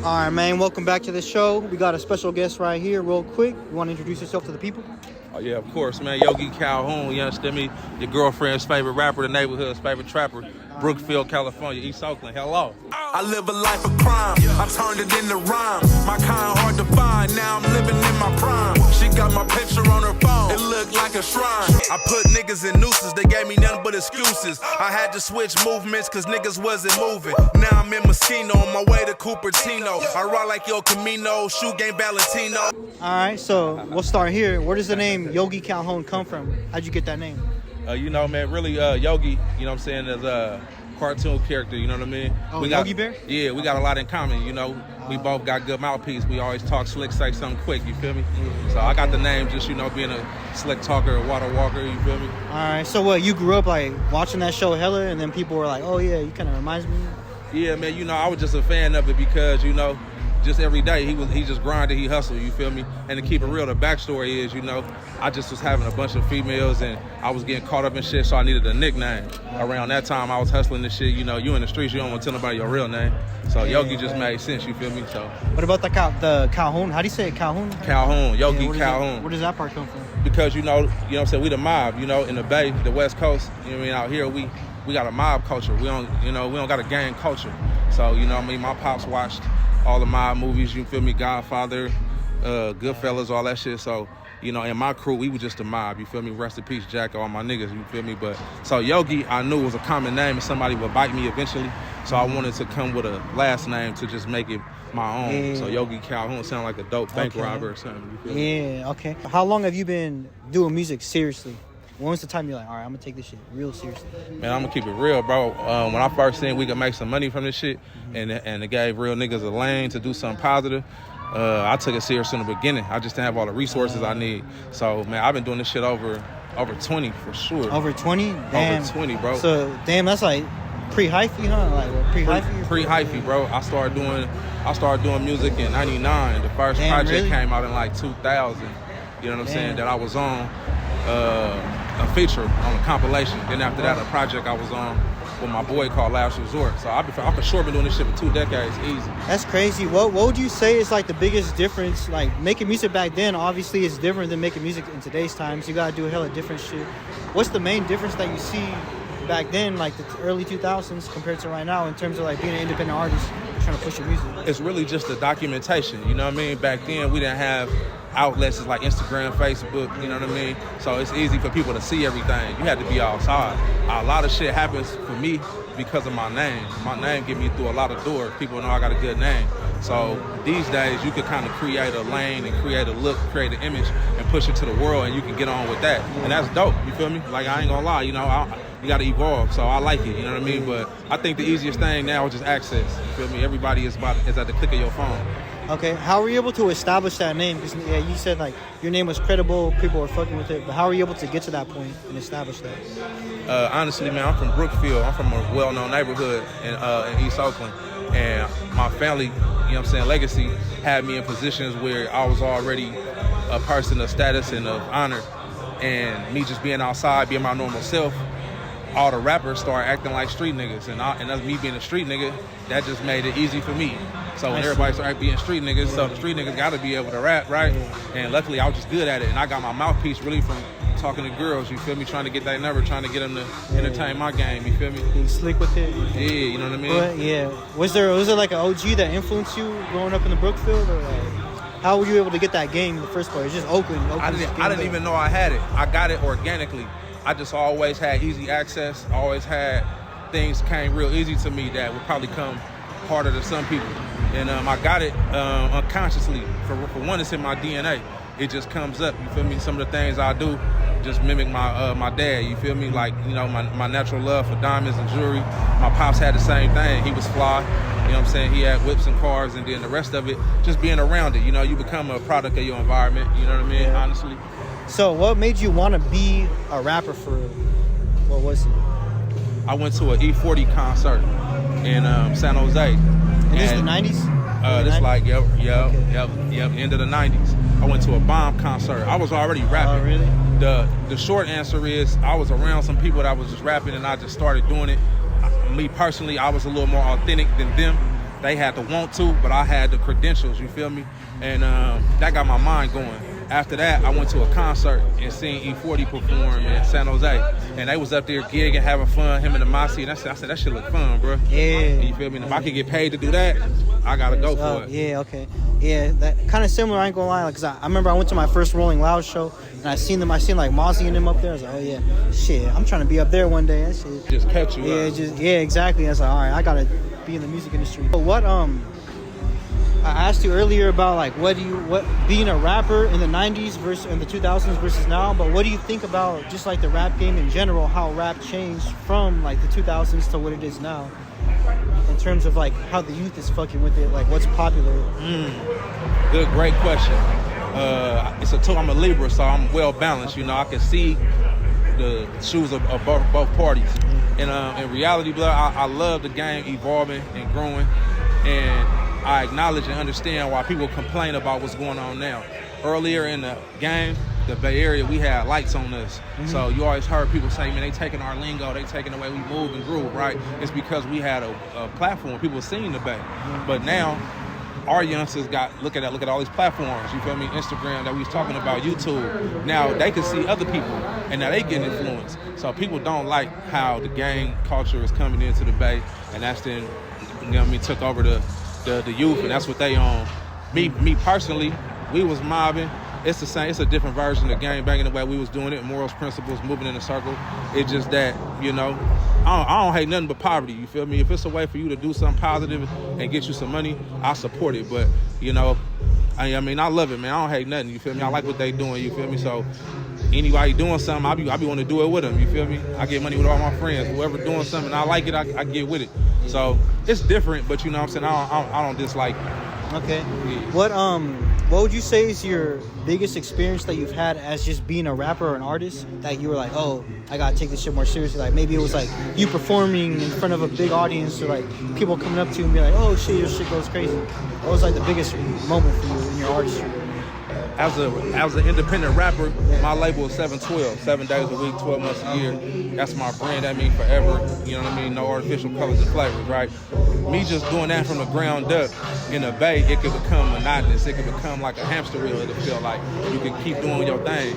All right, man. Welcome back to the show. We got a special guest right here real quick. You want to introduce yourself to the people? Oh, yeah, of course, man. Yogi Calhoon, you understand me? Your girlfriend's favorite rapper, the neighborhood's favorite trapper, Brookfield, California, East Oakland. Hello. I live a life of crime. I turned it into rhyme. My kind hard to find. Now I'm living in my prime. She got my picture on her phone. It looked like a shrine. I put niggas in nooses. They gave me nothing but excuses. I had to switch movements cause niggas wasn't moving. Now I'm in Mosquito on my way to Cupertino. I ride like Yo Camino, shoot game Valentino. All right, so we'll start here. Where does the name Yogi Calhoun come from? How'd you get that name? You know, man, really, Yogi, you know what I'm saying, is a cartoon character, you know what I mean? Oh, we Yogi Bear? Yeah, we got a lot in common, you know. We both got good mouthpiece. We always talk slick, say something quick, you feel me? So I got the name just, you know, being a slick talker, a water walker, you feel me? All right, so what, you grew up like watching that show hella and then people were like, oh yeah, you kind of reminds me? Yeah, man, you know, I was just a fan of it because, you know, just every day he just grinded, he hustled, you feel me? And to keep it real, the backstory is, you know, I just was having a bunch of females and I was getting caught up in shit, so I needed a nickname. Around that time, I was hustling this shit, you know, you in the streets, you don't want to tell nobody your real name. So Yogi just made sense, you feel me? So. What about the Calhoun? How do you say it, Calhoun? Calhoun, Yogi Calhoun. Where does that part come from? Because, you know what I'm saying, we the mob, you know, in the Bay, the West Coast, you know what I mean, out here, we got a mob culture. We don't got a gang culture. So, you know what I mean, my pops watched all the mob movies, you feel me, Godfather, Goodfellas, all that shit. So, you know, in my crew, we were just a mob, you feel me? Rest in peace, Jack, all my niggas, you feel me? But so Yogi, I knew was a common name and somebody would bite me eventually. So I wanted to come with a last name to just make it my own. Yeah. So Yogi Calhoun sound like a dope bank robber or something, you feel me? Yeah, okay. How long have you been doing music seriously? When was the time you're like, all right, I'm going to take this shit real seriously? Man, I'm going to keep it real, bro. When I first seen we could make some money from this shit and it gave real niggas a lane to do something positive, I took it serious in the beginning. I just didn't have all the resources I need. So, man, I've been doing this shit over 20 for sure. Over 20? Damn. Over 20, bro. So, damn, that's like pre-hyphy, huh? Like pre-hyphy? Pre-hyphy, bro. I started doing music in 99. The first project came out in like 2000. You know what I'm saying? That I was on a feature on a compilation. Then after that, a project I was on with my boy called Last Resort. So I've for sure been doing this shit for 2 decades, easy. That's crazy. What would you say is like the biggest difference? Like making music back then, obviously, is different than making music in today's times. You gotta do a hella different shit. What's the main difference that you see back then, like the early 2000s, compared to right now in terms of like being an independent artist trying to push your music? It's really just the documentation. You know what I mean? Back then, we didn't have outlets like Instagram, Facebook, you know what I mean? So it's easy for people to see everything. You had to be outside. A lot of shit happens for me because of my name. My name get me through a lot of doors. People know I got a good name. So these days you could kind of create a lane and create a look, create an image and push it to the world and you can get on with that. And that's dope, you feel me? Like I ain't gonna lie, you know, you gotta evolve. So I like it, you know what I mean? But I think the easiest thing now is just access, you feel me? Everybody is at the click of your phone. Okay, how were you able to establish that name? Because you said like your name was credible, people were fucking with it, but how were you able to get to that point and establish that? Honestly, man, I'm from Brookfield. I'm from a well-known neighborhood in East Oakland, and my family, you know what I'm saying, legacy had me in positions where I was already a person of status and of honor, and me just being outside, being my normal self, all the rappers started acting like street niggas, and that's me being a street nigga, that just made it easy for me. So when everybody started being street niggas, so the street niggas gotta be able to rap, right? And luckily I was just good at it, and I got my mouthpiece really from talking to girls, you feel me? Trying to get that number, trying to get them to entertain my game, you feel me? You slick with it? Yeah, you know what I mean? But, yeah. Was there like an OG that influenced you growing up in the Brookfield, or like, how were you able to get that game in the first place? It's just Oakland. I didn't even know I had it. I got it organically. I just always had easy access, always had things came real easy to me that would probably come harder to some people. And I got it unconsciously. For one, it's in my DNA. It just comes up, you feel me? Some of the things I do just mimic my dad, you feel me? Like, you know, my natural love for diamonds and jewelry. My pops had the same thing. He was fly, you know what I'm saying? He had whips and cars, and then the rest of it, just being around it. You know, you become a product of your environment, you know what I mean, honestly. So what made you want to be a rapper for real? What was it? I went to an E40 concert in San Jose. And this is the 90s? This 90s? Like, yep, end of the 90s. I went to a bomb concert. I was already rapping. Oh, really? The short answer is I was around some people that was just rapping and I just started doing it. Me personally, I was a little more authentic than them. they had to want to, but I had the credentials, you feel me? And that got my mind going. After that, I went to a concert and seen E40 perform in San Jose. And they was up there gigging, having fun, him and the Mossy. And I said, that shit look fun, bro. Yeah. You feel me? And if I could get paid to do that, I got to go for it. Yeah, okay. Yeah, that kind of similar, I ain't gonna lie. Because I remember I went to my first Rolling Loud show, and I seen like Mossy and them up there. I was like, oh yeah, shit, I'm trying to be up there one day. That shit. Just catch you Yeah, up. yeah, exactly. I was like, all right, I gotta be in the music industry. But what, I asked you earlier about like what being a rapper in the 90s versus in the 2000s versus now, but what do you think about just like the rap game in general, how rap changed from like the 2000s to what it is now in terms of like how the youth is fucking with it, like what's popular? Good, great question. I'm a Libra, so I'm well balanced. You know, I can see the shoes of both parties. And in reality, blood, I love the game evolving and growing, and I acknowledge and understand why people complain about what's going on now. Earlier in the game, the Bay Area, we had lights on us. So you always heard people say, man, they taking our lingo, they taking the way we move and groove, right? It's because we had a platform, people seen the Bay. But now, our youngsters look at all these platforms, you feel me? Instagram that we was talking about, YouTube. Now they can see other people, and now they get influenced. So people don't like how the gang culture is coming into the Bay, and that's then, you know what I mean, took over the youth, and that's what they on. Me personally, we was mobbing. It's the same. It's a different version of gang banging the way we was doing it. Morals, principles, moving in a circle. It's just that, you know, I don't hate nothing but poverty. You feel me? If it's a way for you to do something positive and get you some money, I support it. But you know, I mean, I love it, man. I don't hate nothing. You feel me? I like what they doing. You feel me? So anybody doing something, I be want to do it with them. You feel me? I get money with all my friends. Whoever doing something, I like it. I get with it. So it's different, but you know what I'm saying? I don't dislike it. Okay. Yeah. What would you say is your biggest experience that you've had as just being a rapper or an artist that you were like, oh, I gotta take this shit more seriously? Like maybe it was like you performing in front of a big audience, or like people coming up to you and be like, oh shit, your shit goes crazy. What was like the biggest moment for you in your artistry? As an independent rapper, my label is 712, 7 days a week, 12 months a year. That's my brand. That means forever. You know what I mean? No artificial colors and flavors, right? Me just doing that from the ground up in the Bay, it could become monotonous. It could become like a hamster wheel. It'll feel like you can keep doing your thing.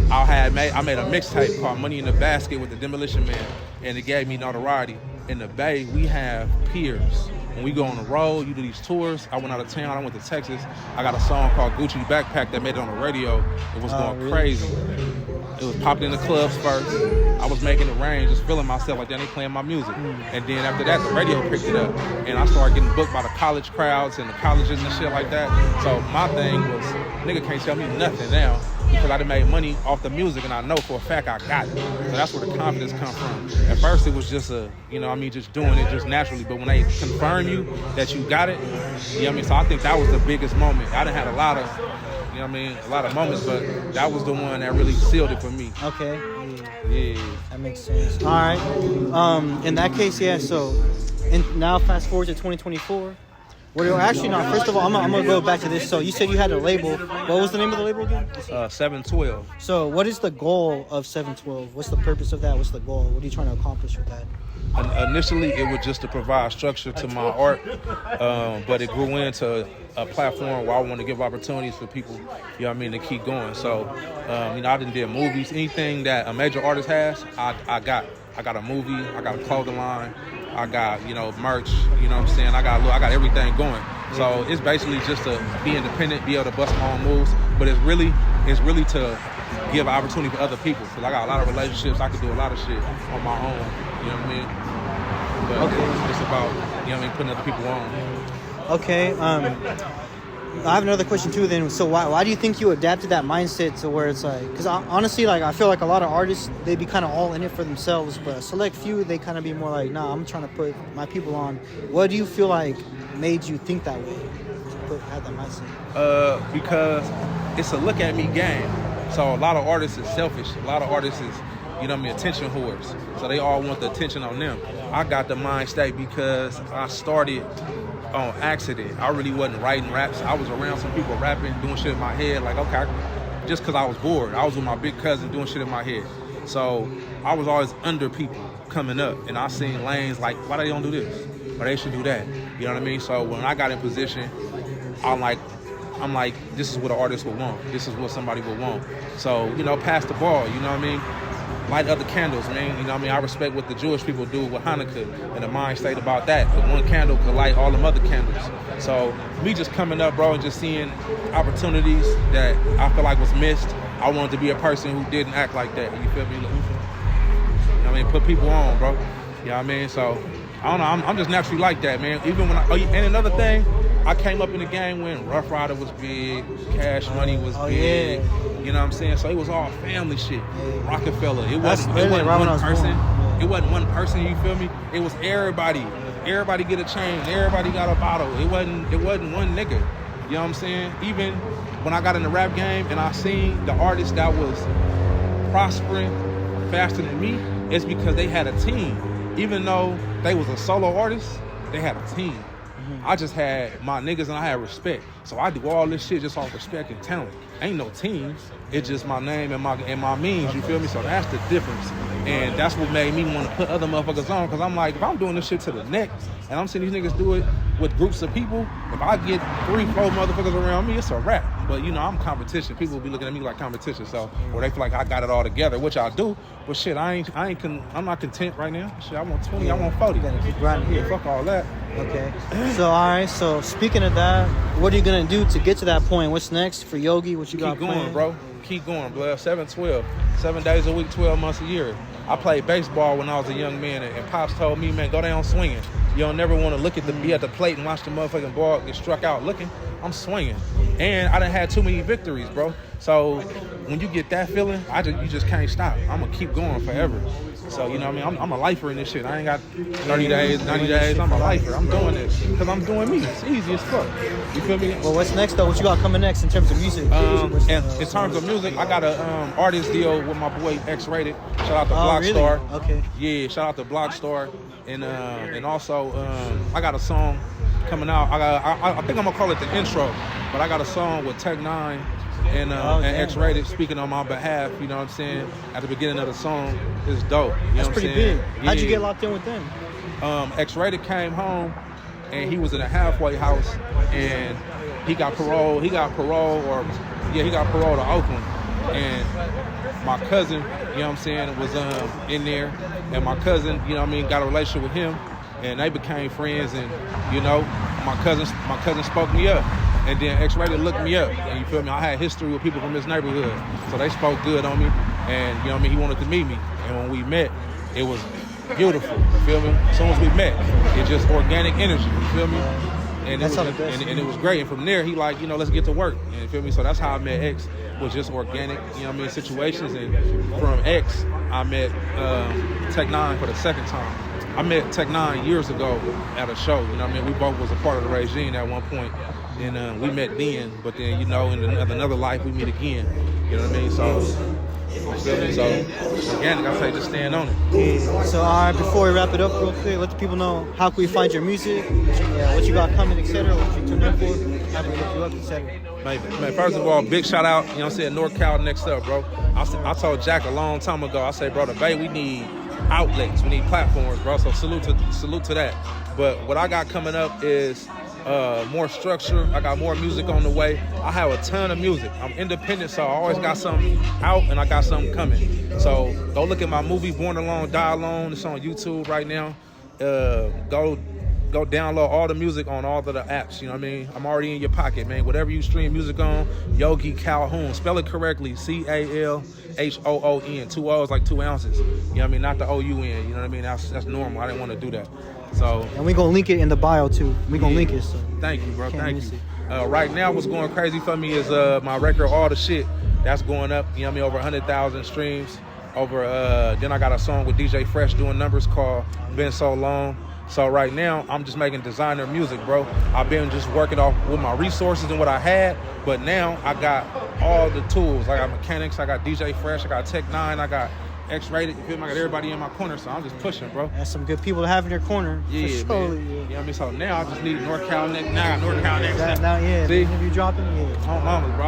I made a mixtape called Money in the Basket with the Demolition Man, and it gave me notoriety. In the Bay, we have peers. When we go on the road, you do these tours. I went out of town. I went to Texas. I got a song called Gucci Backpack that made it on the radio. It was going crazy. It was popping in the clubs first. I was making it rain, just feeling myself like they playing my music. And then after that, the radio picked it up. And I started getting booked by the college crowds and the colleges and shit like that. So my thing was, nigga can't tell me nothing now, because I done made money off the music, and I know for a fact I got it. So that's where the confidence come from. At first it was just just doing it just naturally, but when they confirm you that you got it, you know what I mean? So I think that was the biggest moment. I done had a lot of moments, but that was the one that really sealed it for me. Okay. Yeah. That makes sense. All right. In that case, yeah, so now fast forward to 2024. Actually, no. First of all, I'm gonna go back to this. So you said you had a label. What was the name of the label again? 712. So what is the goal of 712? What's the purpose of that? What's the goal? What are you trying to accomplish with that? Initially, it was just to provide structure to my art, but it grew into a platform where I want to give opportunities for people, you know what I mean, to keep going. So, I done did movies. Anything that a major artist has, I got. I got a movie. I got a clothing line. I got, merch. You know what I'm saying? I got everything going. So it's basically just to be independent, be able to bust my own moves. But it's really to give opportunity for other people. Because I got a lot of relationships. I can do a lot of shit on my own. You know what I mean? But it's about, putting other people on. Okay. I have another question too then. So why do you think you adapted that mindset to where it's like, because honestly, like I feel like a lot of artists, they be kind of all in it for themselves, but a select few, they kind of be more like, nah, I'm trying to put my people on. What do you feel like made you think that way, to have that mindset? Because it's a look at me game. So a lot of artists is selfish. A lot of artists is, attention whores. So they all want the attention on them. I got the mind state because I started on accident. I really wasn't writing raps. I was around some people rapping, doing shit in my head. Like, okay, just because I was bored. I was with my big cousin doing shit in my head. So I was always under people coming up, and I seen lanes like, why they don't do this? or they should do that. You know what I mean? So when I got in position, I'm like, this is what an artist would want. This is what somebody would want. So, you know, pass the ball, you know what I mean? Light other candles, man. You know what I mean? I respect what the Jewish people do with Hanukkah and the mind state about that. But one candle could light all them other candles. So me just coming up, bro, and just seeing opportunities that I feel like was missed, I wanted to be a person who didn't act like that. You feel me? You know what I mean? Put people on, bro. You know what I mean? So, I don't know. I'm just naturally like that, man. Even when and another thing, I came up in the game when Rough Rider was big, Cash Money was big. Yeah. You know what I'm saying? So it was all family shit. Rockefeller. It wasn't one person. It wasn't one person, you feel me? It was everybody. Everybody get a chain. Everybody got a bottle. It wasn't one nigga. You know what I'm saying? Even when I got in the rap game and I seen the artists that was prospering faster than me, it's because they had a team. Even though they was a solo artist, they had a team. I just had my niggas and I had respect. So I do all this shit just off respect and talent. Ain't no teams. It's just my name and my means, you feel me? So that's the difference. And that's what made me want to put other motherfuckers on, because I'm like, if I'm doing this shit to the neck and I'm seeing these niggas do it with groups of people, if I get 3-4 motherfuckers around me, it's a wrap. But you know, I'm competition. People will be looking at me like competition. So, or they feel like I got it all together, which I do. But shit, I'm not content right now. Shit, I want 20, I want 40. You gotta keep grinding here. Fuck all that. Okay. So, all right. So, speaking of that, what are you gonna do to get to that point? What's next for Yogi? What you got planned? Keep going, bro. Keep going, blood. 7-12. 7 days a week, 12 months a year. I played baseball when I was a young man, and Pops told me, man, go down swinging. You don't never want to be at the plate and watch the motherfucking ball get struck out looking. I'm swinging. And I done had too many victories, bro. So when you get that feeling, you just can't stop. I'm going to keep going forever. So, you know what I mean? I'm a lifer in this shit. I ain't got 30 days, 90 days. I'm a lifer. I'm doing this because I'm doing me. It's easy as fuck. You feel me? Well, what's next, though? What you got coming next in terms of music? And in terms of music, I got a artist deal with my boy X-Rated. Shout out to Blockstar. Really? Okay. Yeah, shout out to Blockstar. And also, I got a song coming out. I think I'm going to call it the intro. But I got a song with Tech 9 and X-Rated speaking on my behalf, you know what I'm saying? At the beginning of the song, it's dope. You know That's pretty big. Yeah. How'd you get locked in with them? X-Rated came home and he was in a halfway house and he got parole to Oakland. And my cousin, you know what I'm saying, was in there, and my cousin, you know what I mean, got a relationship with him, and they became friends, and you know, my cousin spoke me up. And then X-Rated looked me up, and you feel me? I had history with people from this neighborhood, so they spoke good on me, and you know what I mean? He wanted to meet me, and when we met, it was beautiful, you feel me? As soon as we met, it's just organic energy, you feel me? And it was great, and from there, he like, you know, let's get to work, and you feel me? So that's how I met X, was just organic, you know what I mean, situations, and from X, I met Tech 9 for the second time. I met Tech 9 years ago at a show, you know what I mean? We both was a part of the regime at one point. And we met then, but then, you know, in another life, we meet again. You know what I mean? So organic, I say just stand on it. Yeah. So, all right, before we wrap it up real quick, let the people know how can we find your music, what you got coming, etc., what you tune in for, how can we look you up, etc. Man, first of all, big shout out, you know what I'm saying, NorCal next up, bro. I told Jack a long time ago, I said, bro, the Bay, we need outlets, we need platforms, bro, so salute to that. But what I got coming up is more structure. I got more music on the way. I have a ton of music. I'm independent, so I always got something out and I got something coming. So go look at my movie, Born Alone, Die Alone. It's on YouTube right now. Go download all the music on all of the apps, you know what I mean? I'm already in your pocket, man. Whatever you stream music on, Yogi Calhoon. Spell it correctly, Calhoon. 2 O's like 2 ounces. You know what I mean? Not the O-U-N, you know what I mean? That's normal. I didn't want to do that. So, and we're going to link it in the bio, too. We're going to link it. So thank you, bro. Thank you. Right now, what's going crazy for me is my record, All the Shit. That's going up, you know what I mean? Over 100,000 streams. Then I got a song with DJ Fresh doing numbers called Been So Long. So right now, I'm just making designer music, bro. I've been just working off with my resources and what I had, but now I got all the tools. I got mechanics, I got DJ Fresh, I got Tech 9, I got X-Rated, you feel me? I got everybody in my corner, so I'm just pushing, bro. That's some good people to have in your corner. Yeah, for sure. Man. Yeah. You know what I mean? So now I just need NorCal next. Now NorCal next. Now, yeah. See? If you dropping, yeah. On mamas, bro.